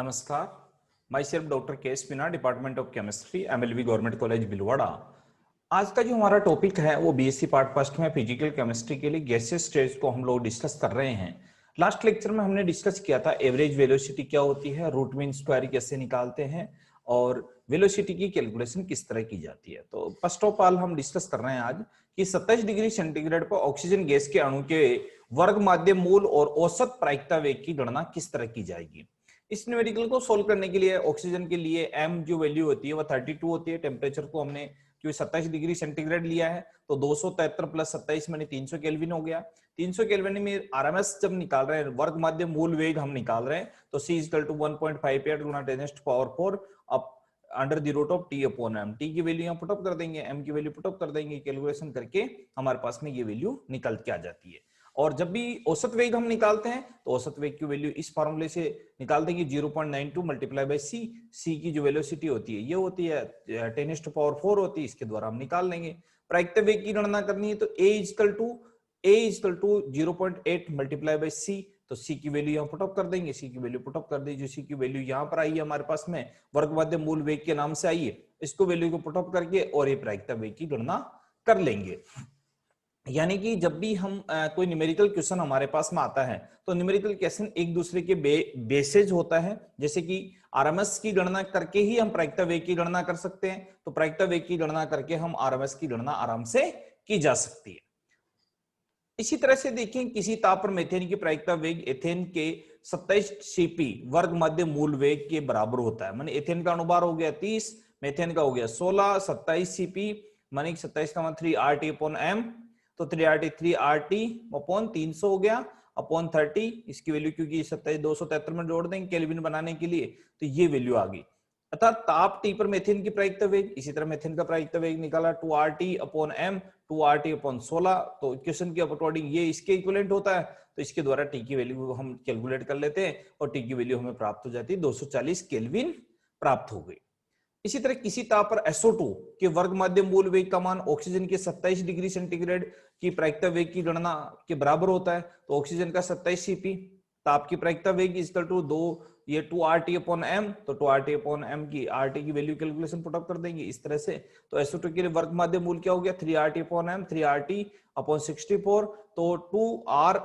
नमस्कार, myself doctor K S Meena, department of chemistry, MLV government college Bhilwara. आज का जो हमारा टॉपिक है वो बीएससी पार्ट फर्स्ट में फिजिकल केमिस्ट्री के लिए गैसेस स्टेज को हम लोग डिस्कस कर रहे हैं। लास्ट लेक्चर में हमने डिस्कस किया था एवरेज वेलोसिटी क्या होती है, रूट मीन स्क्वायर कैसे निकालते हैं और वेलोसिटी की कैलकुलेशन किस तरह की जाती है। तो फर्स्ट ऑफ ऑल हम डिस्कस कर रहे हैं आज कि 27 डिग्री सेंटीग्रेड पर ऑक्सीजन गैस के अणु के वर्ग माध्य मूल और औसत प्रायिकता वेग की गणना किस तरह की जाएगी। इस न्यूमेरिकल को सोल्व करने के लिए ऑक्सीजन के लिए m जो वैल्यू होती है वो 32 होती है। टेम्परेचर को हमने क्योंकि 27 डिग्री सेंटीग्रेड लिया है तो 273 प्लस 27 माने 300 केल्विन हो गया। 300 केल्विन में आरएमएस जब निकाल रहे हैं, वर्ग माध्य मूल वेग हम निकाल रहे हैं, तो c इक्वल टू 1.58 गुना 10⁴ अब under the root of t upon m। t की वैल्यू यहाँ पुटअप कर देंगे, m की वैल्यू पुटअप कर देंगे, कैलकुलेशन करके हमारे पास में ये वैल्यू निकल के आ जाती है। और जब भी औसत वेग हम निकालते हैं तो औसत वेग की वैल्यू इस फार्मूले से निकाल देंगे, 0.92 मल्टीप्लाई बाय c। c की जो वेलोसिटी होती है ये होती है 10⁴ होती है, इसके द्वारा हम निकाल लेंगे। प्रायिकता वेग की गणना करनी है तो a equal to 0.8 multiply by c, तो c की वैल्यू यहाँ पुटअप कर देंगे, c की वैल्यू पुटअप कर दी, जो c की वैल्यू यहाँ पर आई है हमारे पास में वर्ग माध्य मूल वेग के नाम से आई है, इसको वैल्यू को पुटअप करके और ये प्रायिकता वेग की गणना कर लेंगे। यानी कि जब भी हम कोई न्यूमेरिकल क्वेश्चन हमारे पास में आता है तो न्यूमेरिकल क्वेश्चन एक दूसरे के बेसेज होता है। जैसे कि आरएमएस की गणना करके ही हम प्रायिकता वेग की गणना कर सकते हैं, तो प्रायिकता वेग की गणना करके हम आरएमएस की गणना आराम से की जा सकती है। इसी तरह से देखें, किसी ताप पर मीथेन की प्रायिकता वेग एथेन के 27 सीपी वर्ग माध्य मूल वेग के बराबर होता है। माने एथेन का अनुभार हो गया 30, मीथेन का हो गया 16, 27 सीपी माने 27 का 3 RT अपॉन m, तो 3 RT अपॉन 300 हो गया अपॉन 30, इसकी वैल्यू क्योंकि 27 273 में जोड़ देंगे केल्विन बनाने के लिए, तो ये वैल्यू आ गई। अर्थात ताप T पर मेथेन की प्रायिकता वेग, इसी तरह मेथेन का प्रायिकता वेग निकाला 2 RT upon m, 2 RT upon 16, तो इक्वेशन के अकॉर्डिंग ये इसके इक्विवेलेंट होता है, तो इसके द्वारा T की वैल्यू हम कैलकुलेट कर लेते हैं और T की वैल्यू हमें प्राप्त हो जाती है 240 केल्विन प्राप्त हो गई। इसी तरह किसी ताप पर SO2 के वर्ग माध्य मूल वेग का मान ऑक्सीजन के 27 डिग्री सेंटीग्रेड की प्रायिकता वेग की गणना के बराबर होता है, तो ऑक्सीजन का 27 सीपी, ताप की प्रायिकता वेग equal to 2 RT upon m, तो 2 RT अपॉन m की RT की वैल्यू कैलकुलेशन पुटअप कर देंगे इस तरह से। तो SO2 के लिए वर्ग माध्य मूल क्या हो गया 3 RT upon m, 3 RT upon 64, तो 2R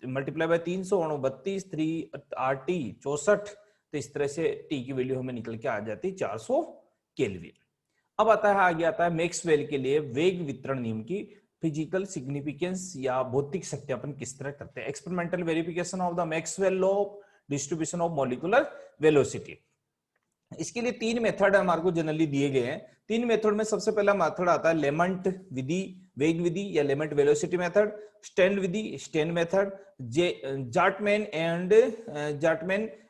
मल्टीप्लाई बाय 300 32, 3 RT 64, तो इस तरह से T की वैल्यू हमें निकल के आ जाती है 400 केल्विन। अब आगे आता है मैक्सवेल के लिए वेग वितरण नियम की फिजिकल सिग्निफिकेंस या भौतिक सत्यापन किस तरह करते हैं। Experimental verification of the Maxwell law of distribution of molecular velocity. इसके लिए 3 मेथड हमारे को जनरली दिए गए हैं। 3 मेथड में सबसे पहला मेथड आता है लेमंट विधि, वेग विधि या लेमंट वेलोसिटी मेथड, स्टैंड विधि, स्टैंड मेथड, जार्टमैन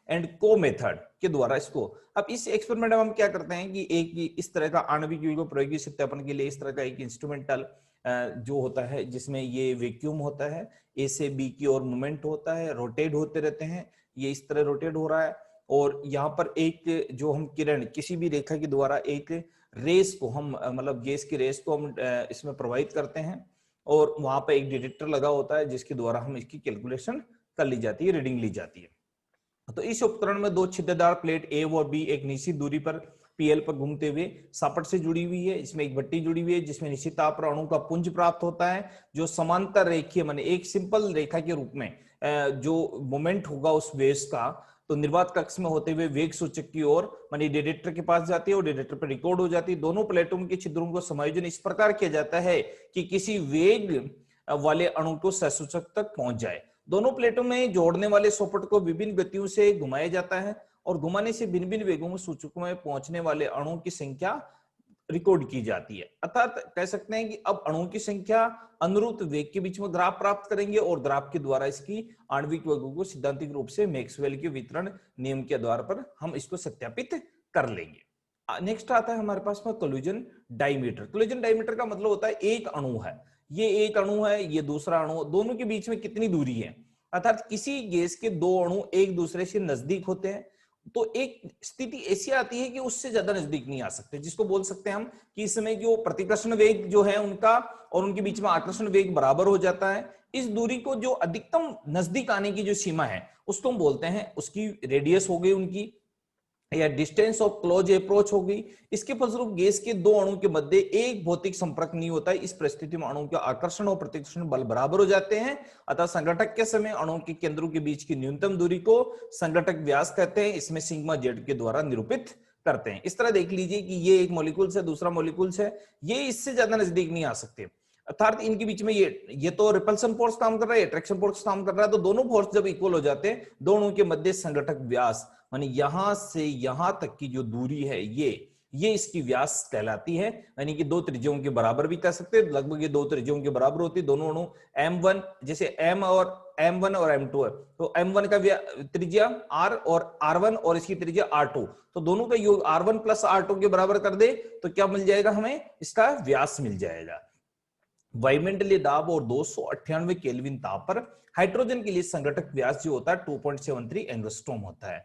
एंड को मेथड के द्वारा इसको। अब इस एक्सपेरिमेंट में हम क्या करते हैं कि एक इस तरह का आणविक यौगिक प्रायोगिक सत्यापन के लिए इस तरह का एक इंस्ट्रूमेंटल जो होता है जिसमें ये वैक्यूम होता है, ए से बी की ओर मूवमेंट होता है, रोटेट होते रहते हैं, ये इस तरह रोटेट हो रहा है, और यहाँ पर एक जो हम किरण किसी भी रेखा के द्वारा एक रेस को हम मतलब गैस की रेस को हम इसमें प्रवाहित करते हैं, और वहां पर एक डिटेक्टर लगा होता है जिसके द्वारा हम इसकी कैलकुलेशन कर ली जाती है, रीडिंग ली जाती है। तो इस उपकरण में 2 छिद्रदार प्लेट ए और बी एक निश्चित दूरी पर पीएल पर घूमते हुए सापट से जुड़ी हुई है। इसमें एक भट्टी जुड़ी हुई है जिसमें निश्चित ताप पर अणु का पुंज प्राप्त होता है, जो समांतर रेखीय माने एक सिंपल रेखा के रूप में जो मोमेंट होगा उस वेव्स का, तो निर्वात कक्ष में होते हुए वेग सूचक की ओर माने डिटेक्टर के पास जाती है और डिटेक्टर पर रिकॉर्ड हो जाती है। दोनों प्लेटों के छिद्रों को समायोजन इस प्रकार किया जाता है कि किसी वेग वाले अणु को सहसूचक तक पहुंच जाए। दोनों प्लेटों में जोड़ने वाले सोपट को विभिन्न गतियों से घुमाया जाता है और घुमाने से भिन्न भिन्न वेगों में सूचकों में पहुंचने वाले अणुओं की संख्या रिकॉर्ड की जाती है। अर्थात कह सकते हैं कि अब अणुओं की संख्या अनुरूप वेग के बीच में ग्राफ प्राप्त करेंगे और ग्राफ के द्वारा इसकी आणविक वेगों को सिद्धांतिक रूप से मैक्सवेल के वितरण नियम के आधार पर हम इसको सत्यापित कर लेंगे। नेक्स्ट आता है हमारे पास में कोलिजन डायमीटर। कोलिजन डायमीटर का मतलब होता है एक अणु है, ये एक अणु है, ये दूसरा अणु, दोनों के बीच में कितनी दूरी है। अर्थात किसी गैस के 2 अणु एक दूसरे से नजदीक होते हैं तो एक स्थिति ऐसी आती है कि उससे ज्यादा नजदीक नहीं आ सकते, जिसको बोल सकते हैं हम कि इस समय जो प्रतिकर्षण वेग जो है उनका और उनके बीच में आकर्षण वेग बराबर हो जाता है। इस दूरी को जो अधिकतम नजदीक आने की जो सीमा है उसको हम बोलते हैं, उसकी रेडियस हो गई उनकी या डिस्टेंस ऑफ क्लोज अप्रोच होगी। इसके फलस्वरूप गैस के दो अणु के मध्य एक भौतिक संपर्क नहीं होता है। इस परिस्थिति में अणु का आकर्षण और प्रतिकर्षण बल बराबर हो जाते हैं। अतः संघटक के समय अणु के केंद्रों के बीच की न्यूनतम दूरी को संघटक व्यास कहते हैं। इसमें सिग्मा जेड के द्वारा निरूपित करते हैं। इस तरह देख लीजिए कि ये एक मॉलिक्यूल्स है, दूसरा मॉलिक्यूल्स है, ये इससे ज्यादा नजदीक नहीं आ सकते, अर्थात इनके बीच में ये तो रिपल्सन फोर्स काम कर रहा है, अट्रैक्शन फोर्स काम कर रहा है, तो दोनों फोर्स जब इक्वल हो जाते हैं, दोनों के मध्य संघटक व्यास मानी यहां से यहां तक की जो दूरी है ये इसकी व्यास कहलाती है। यानी कि दो त्रिज्याओं के बराबर भी कह सकते हैं, लगभग ये दो त्रिज्याओं के बराबर होती है। दोनों अणु M1 जैसे M1 और M2 है, तो M1 का त्रिज्या R और R1 और इसकी त्रिज्या R2, तो दोनों का योग R1 प्लस R2 के बराबर कर दे तो क्या मिल जाएगा, हमें इसका व्यास मिल जाएगा। वायुमंडलीय दाब और 298 केल्विन ताप पर हाइड्रोजन के लिए संघटक व्यास जो होता है 2.73 एंगस्ट्रॉम होता है।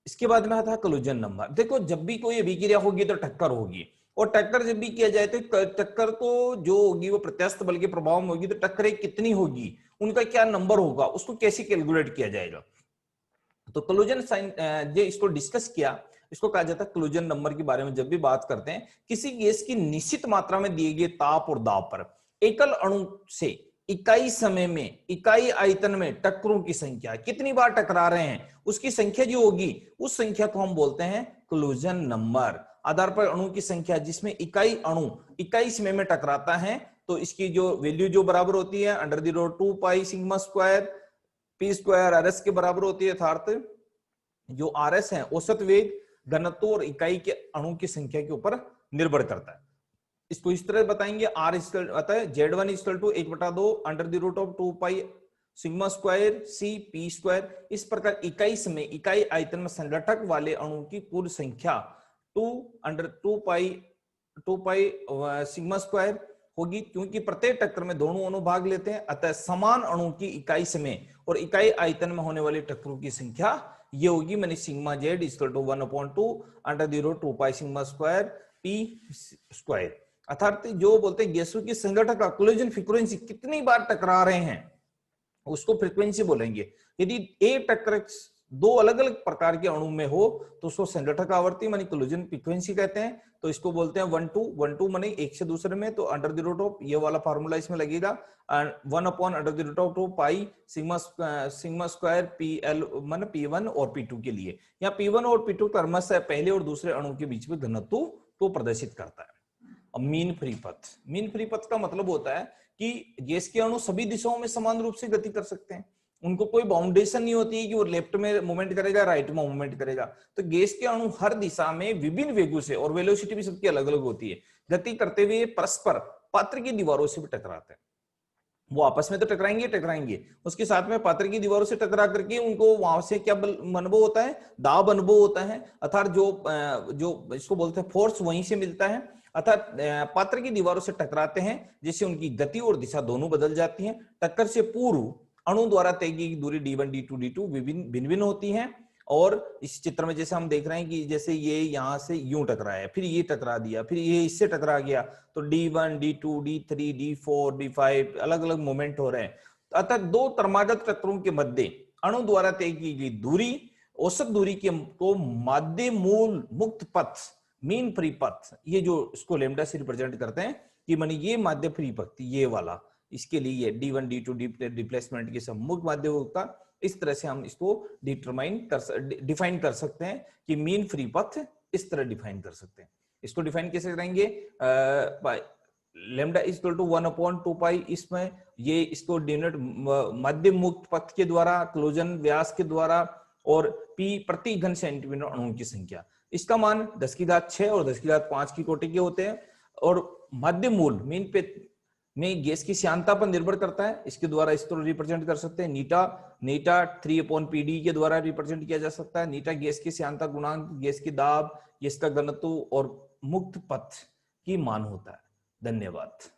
इसके बाद में आता है कोलिजन नंबर। देखो जब भी कोई अभिक्रिया होगी तो टक्कर होगी, और टक्कर जब भी किया जाए तो टक्कर तो जो होगी वो प्रत्यास्थ बल के प्रभाव में होगी, तो टक्कर कितनी होगी, उनका क्या नंबर होगा, उसको कैसे कैलकुलेट किया जाएगा। तो कोलिजन साइन जो इसको डिस्कस किया, इसको कहा जाता है कोलिजन नंबर के बारे में। जब भी बात करते हैं किसी गैस की निश्चित मात्रा में दिए गए ताप और दाब पर एकल अणु से इकाई समय में इकाई आयतन में टक्करों की संख्या, कितनी बार टकरा रहे हैं उसकी संख्या जो होगी, उस संख्या को हम बोलते हैं कोलिजन नंबर। आधार पर अणु की संख्या जिसमें इकाई अणु इकाई समय में टकराता है, तो इसकी जो वैल्यू जो बराबर होती है √2 pi sigma square P square RS के बराबर होती है। अर्थात जो RS है औसत वेग, घनत्व और इकाई के अणु की संख्या के ऊपर निर्भर करता है। इसको इस तरह बताएंगे, R आता है Z1 1/2 √2 pi sigma square C P square. इस प्रकार इकाई समय इकाई आयतन में संघटक वाले अणु की कुल संख्या 2 पाई सिग्मा स्क्वायर होगी, क्योंकि प्रत्येक टक्कर में दोनों अणु भाग लेते हैं। अतः समान अणु की इकाई समय और इकाई आयतन में होने वाली टक्करों की संख्या ये होगी, मैंने sigma Z 1/2 √2 pi sigma square P square. अर्थात जो बोलते हैं गैसों की संघटक का कोलिजन फ्रीक्वेंसी कितनी बार टकरा रहे हैं उसको फ्रीक्वेंसी बोलेंगे। यदि एक टक्कर दो अलग अलग प्रकार के अणु में हो तो उसको संघटक आवर्ती मानी कोलिजन फ्रीक्वेंसी कहते हैं। तो इसको बोलते हैं 1/2 माने एक से दूसरे में, तो √2 ये वाला फार्मूला इसमें लगेगा 1/√2 पाई सिग्मा स्क्वायर PL माने P1 और P2 के लिए। यहाँ P1 और P2 क्रमशः पहले और दूसरे अणु के बीच में घनत्व को प्रदर्शित करता है। अब मीन फ्री पथ, मीन फ्री पथ का मतलब होता है कि गैस के अणु सभी दिशाओं में समान रूप से गति कर सकते हैं, उनको कोई बाउंडेशन नहीं होती है कि वो लेफ्ट में मूवमेंट करेगा राइट में मूवमेंट करेगा। तो गैस के अणु हर दिशा में विभिन्न वेगों से, और वेलोसिटी भी सबकी अलग अलग होती है, गति करते हुए परस्पर पात्र की दीवारों से भी टकराते हैं। वो आपस में तो टकराएंगे, उसके साथ में पात्र की दीवारों से टकरा करके उनको वहां से क्या अनुभव होता है, दाब अनुभव होता है। अर्थात जो इसको बोलते हैं फोर्स वहीं से मिलता है। अर्थात पात्र की दीवारों से टकराते हैं जिससे उनकी गति और दिशा दोनों बदल जाती हैं। टक्कर से पूर्व अणु द्वारा तय की दूरी D1 D2 D2 भिन्न होती हैं। और इस चित्र में जैसे हम देख रहे हैं कि जैसे ये यहां से यूं टकराया, फिर ये टकरा दिया, फिर ये इससे टकरा गया, तो D1 D2 D3 D4 D5 अलग अलग मोमेंट हो रहे हैं। अतः दो क्रमागत टक्करों के मध्य अणु द्वारा तय की गई दूरी, औसत दूरी को माध्य मूल मुक्त पथ मीन फ्री पथ, ये जो इसको लैम्डा से रिप्रेजेंट करते हैं कि माने ये माध्य फ्री पथ ये वाला, इसके लिए D1 D2 डिप्लेसमेंट के सम्मुख माध्य होगा। इस तरह से हम इसको डिफाइन कर सकते हैं कि मीन फ्री पथ इस तरह डिफाइन कर सकते हैं। इसको डिफाइन कैसे करेंगे, लैम्डा इज इक्वल टू 1/2 पाई, इसमें ये इसको डिनोट मध्य मुक्त पथ के द्वारा, क्लोजन व्यास के द्वारा, और P प्रति घन सेंटीमीटर अणुओं की संख्या, इसका मान 10⁵ और 10⁵ की कोटि के होते हैं। और मध्य मूल मीन पे में गैस की श्यानता पर निर्भर करता है, इसके द्वारा इसको रिप्रेजेंट कर सकते हैं। नीटा 3/PD के द्वारा रिप्रेजेंट किया जा सकता है। नीटा गैस की श्यानता गुणांक, गैस की दाब, गैस का घनत्व और मुक्त पथ की मान होता है। धन्यवाद।